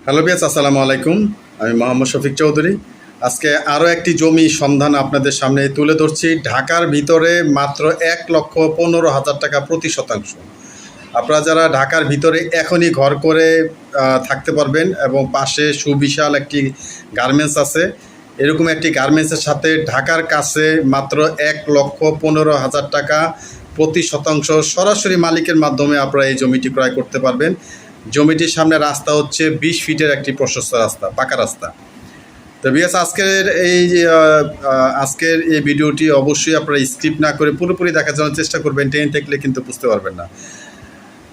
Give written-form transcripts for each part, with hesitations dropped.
Hello বিয়াস, আসসালামু আলাইকুম। আমি মোহাম্মদ শফিক চৌধুরী। আজকে আরও একটি জমি সন্ধান আপনাদের সামনে তুলে ধরছি। ঢাকার ভিতরে মাত্র 1,15,000 টাকা প্রতি শতাংশ। আপনারা যারা ঢাকার ভিতরে এখনই ঘর করে থাকতে পারবেন এবং পাশে সুবিশাল একটি গার্মেন্টস আছে, এরকম একটি গার্মেন্টসের সাথে ঢাকার কাছে মাত্র 1,15,000 টাকা প্রতি শতাংশ সরাসরি মালিকের মাধ্যমে আপনারা এই জমিটি ক্রয় করতে পারবেন। জমিটির সামনে রাস্তা হচ্ছে 20 ফিটের একটি প্রশস্ত রাস্তা, পাকা রাস্তা। তো বিয়াস, আজকের এই ভিডিওটি অবশ্যই আপনারা স্ক্রিপ্ট না করে পুরোপুরি দেখার জন্য চেষ্টা করবেন। টেনে থাকলে কিন্তু বুঝতে পারবেন না।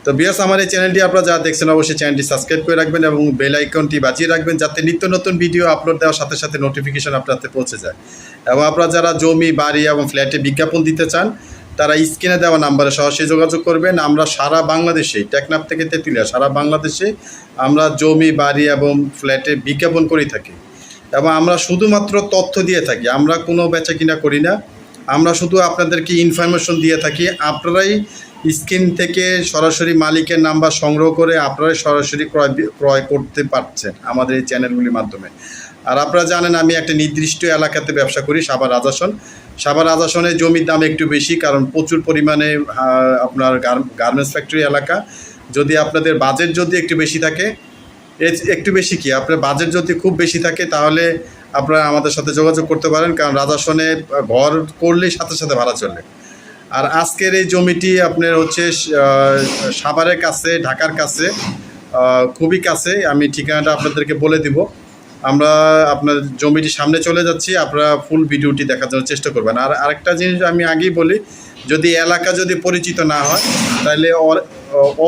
তো বিয়াস, আমার এই চ্যানেলটি আপনারা যারা দেখছেন অবশ্যই চ্যানেলটি সাবস্ক্রাইব করে রাখবেন এবং বেল আইকনটি বাজিয়ে রাখবেন, যাতে নিত্য নতুন ভিডিও আপলোড দেওয়ার সাথে সাথে নোটিফিকেশন আপনার হাতে পৌঁছে যায়। এবং আপনারা যারা জমি, বাড়ি এবং ফ্ল্যাটে বিজ্ঞাপন দিতে চান, তারা স্ক্রিনে দেওয়া নাম্বারে সরাসরি যোগাযোগ করবেন। আমরা সারা বাংলাদেশে, টেকনাফ থেকে তেঁতুলিয়া, সারা বাংলাদেশে আমরা জমি, বাড়ি এবং ফ্ল্যাটে বিজ্ঞাপন করে থাকি। এবং আমরা শুধুমাত্র তথ্য দিয়ে থাকি, আমরা কোনো বেচা কিনা করি না। আমরা শুধু আপনাদেরকে ইনফরমেশন দিয়ে থাকি। আপনারাই স্ক্রিন থেকে সরাসরি মালিকের নাম্বার সংগ্রহ করে আপনারাই সরাসরি ক্রয় করতে পারছেন আমাদের এই চ্যানেলগুলির মাধ্যমে। আর আপনারা জানেন আমি একটা নির্দিষ্ট এলাকাতে ব্যবসা করি, সাভার রাজাসন। সাভার রাজাসনে জমির দাম একটু বেশি, কারণ প্রচুর পরিমাণে আপনার গার্মেন্টস ফ্যাক্টরি এলাকা। যদি আপনাদের বাজেট যদি একটু বেশি থাকে, একটু বেশি কি, আপনার বাজেট যদি খুব বেশি থাকে, তাহলে আপনারা আমাদের সাথে যোগাযোগ করতে পারেন, কারণ রাজাসনে ঘর করলেই সাথে সাথে ভাড়া চলে। আর আজকের এই জমিটি আপনার হচ্ছে সাভারের কাছে, ঢাকার কাছে, খুবই কাছে। আমি ঠিকানাটা আপনাদেরকে বলে দিব। আমরা আপনার জমিটির সামনে চলে যাচ্ছি, আপনারা ফুল ভিডিওটি দেখার জন্য চেষ্টা করবেন। আর আরেকটা জিনিস আমি আগেই বলি, যদি এলাকা যদি পরিচিত না হয়, তাহলে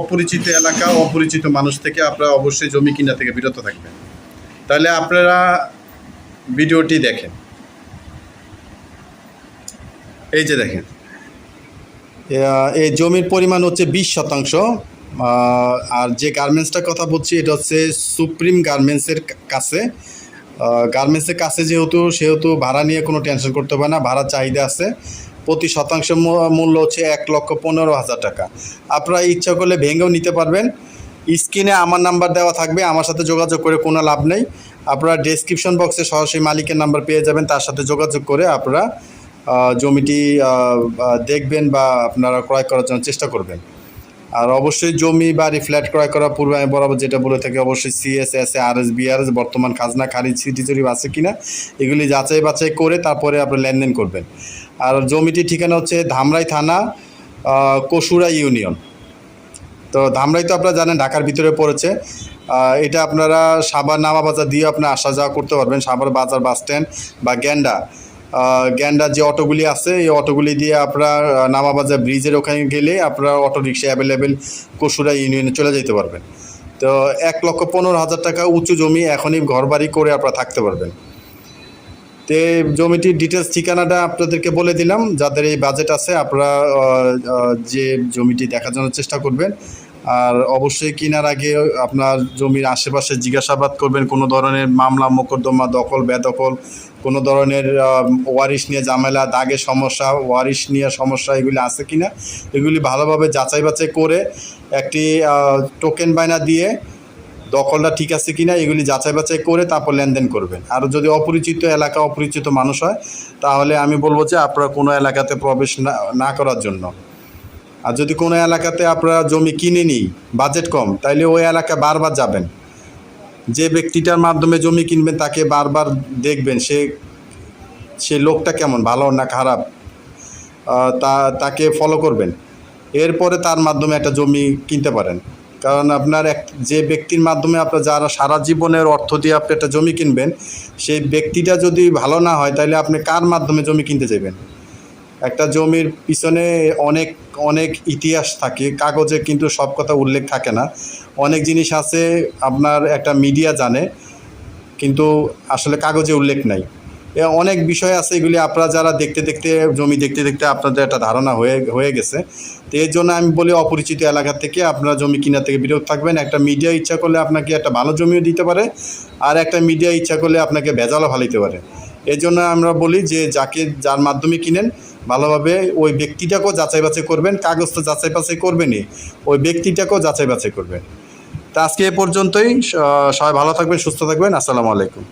অপরিচিত এলাকা, অপরিচিত মানুষ থেকে আপনারা অবশ্যই জমি কিনা থেকে বিরত থাকবেন। তাহলে আপনারা ভিডিওটি দেখেন। এই যে দেখেন, এই জমির পরিমাণ হচ্ছে 20 শতাংশ। আর যে গার্মেন্টসটার কথা বলছি, এটা হচ্ছে সুপ্রিম গার্মেন্টসের কাছে। গার্মেন্টসের কাছে সেহেতু ভাড়া নিয়ে কোনো টেনশন করতে হবে না। ভাড়া চাহিদা আছে। প্রতি শতাংশ মূল্য হচ্ছে 1,15,000 টাকা। আপনারা ইচ্ছা করলে ভেঙেও নিতে পারবেন। স্ক্রিনে আমার নাম্বার দেওয়া থাকবে, আমার সাথে যোগাযোগ করে কোনো লাভ নেই। আপনারা ডেসক্রিপশন বক্সে সরাসরি মালিকের নাম্বার পেয়ে যাবেন, তার সাথে যোগাযোগ করে আপনারা জমিটি দেখবেন বা আপনারা ক্রয় করার জন্য চেষ্টা করবেন। আর অবশ্যই জমি, বাড়ি, ফ্ল্যাট ক্রয় করার পূর্বে আমি বরাবর যেটা বলে থাকি, অবশ্যই CSS, RS, BRS বর্তমান খাজনা, খারিজ, সিটি জরিপ আছে কিনা এগুলি যাচাই বাছাই করে তারপরে আপনি লেনদেন করবেন। আর জমিটির ঠিকানা হচ্ছে ধামরাই থানা, কসুরা ইউনিয়ন। তো ধামরাই তো আপনারা জানেন ঢাকার ভিতরে পড়েছে। এটা আপনারা সাভার নামা বাজার দিয়ে আপনার আসা যাওয়া করতে পারবেন। সাভার বাজার বাস স্ট্যান্ড বা গ্যান্ডা যে অটোগুলি আছে, এই অটোগুলি দিয়ে আপনারা নামাবাজার ব্রিজের ওখানে গেলে আপনারা অটো রিক্সা অ্যাভেলেবেল কসুরা ইউনিয়নে চলে যেতে পারবেন। তো 1,15,000 টাকা উঁচু জমি, এখনই ঘরবাড়ি করে আপনারা থাকতে পারবেন। তো জমিটির ডিটেলস ঠিকানাটা আপনাদেরকে বলে দিলাম। যাদের এই বাজেট আছে, আপনারা যে জমিটি দেখার জন্য চেষ্টা করবেন। আর অবশ্যই কেনার আগে আপনার জমির আশেপাশে জিজ্ঞাসাবাদ করবেন, কোনো ধরনের মামলা মোকদ্দমা, দখল বেদখল, কোনো ধরনের ওয়ারিশ নিয়ে ঝামেলা, দাগের সমস্যা, ওয়ারিশ নিয়ে সমস্যা এগুলি আছে কিনা এগুলি ভালোভাবে যাচাই বাছাই করে একটি টোকেন বায়না দিয়ে দখলটা ঠিক আছে কিনা এগুলি যাচাই বাছাই করে তারপর লেনদেন করবেন। আর যদি অপরিচিত এলাকা, অপরিচিত মানুষ হয়, তাহলে আমি বলবো যে আপনারা কোনো এলাকাতে প্রবেশ না করার জন্য। আর যদি কোনো এলাকাতে আপনারা জমি কিনে নিই, বাজেট কম, তাইলে ওই এলাকা বারবার যাবেন। যে ব্যক্তিটার মাধ্যমে জমি কিনবেন তাকে বারবার দেখবেন, সে লোকটা কেমন, ভালো না খারাপ, তাকে ফলো করবেন। এরপরে তার মাধ্যমে একটা জমি কিনতে পারেন। কারণ আপনার যে ব্যক্তির মাধ্যমে আপনার যারা সারা জীবনের অর্থ দিয়ে আপনি একটা জমি কিনবেন, সেই ব্যক্তিটা যদি ভালো না হয়, তাহলে আপনি কার মাধ্যমে জমি কিনতে যাবেন? একটা জমির পিছনে অনেক অনেক ইতিহাস থাকে, কাগজে কিন্তু সব কথা উল্লেখ থাকে না। অনেক জিনিস আছে আপনার একটা মিডিয়া জানে, কিন্তু আসলে কাগজে উল্লেখ নাই। অনেক বিষয় আছে, এগুলি আপনারা যারা জমি দেখতে দেখতে আপনাদের একটা ধারণা হয়ে গেছে। তো এর জন্য আমি বলি, অপরিচিত এলাকা থেকে আপনারা জমি কিনা থেকে বিরত থাকবেন। একটা মিডিয়া ইচ্ছা করলে আপনাকে একটা ভালো জমিও দিতে পারে, আর একটা মিডিয়া ইচ্ছা করলে আপনাকে ভেজালও ফালাইতে পারে। এই জন্য আমরা বলি যে যার মাধ্যমে কিনেন, ভালোভাবে ওই ব্যক্তিটাকেও যাচাই বাছাই করবেন। কাগজ তো যাচাই বাছাই করবেনই, ওই ব্যক্তিটাকেও যাচাই বাছাই করবেন। তা আজকে এ পর্যন্তই। সবাই ভালো থাকবেন, সুস্থ থাকবেন। আসসালামু আলাইকুম।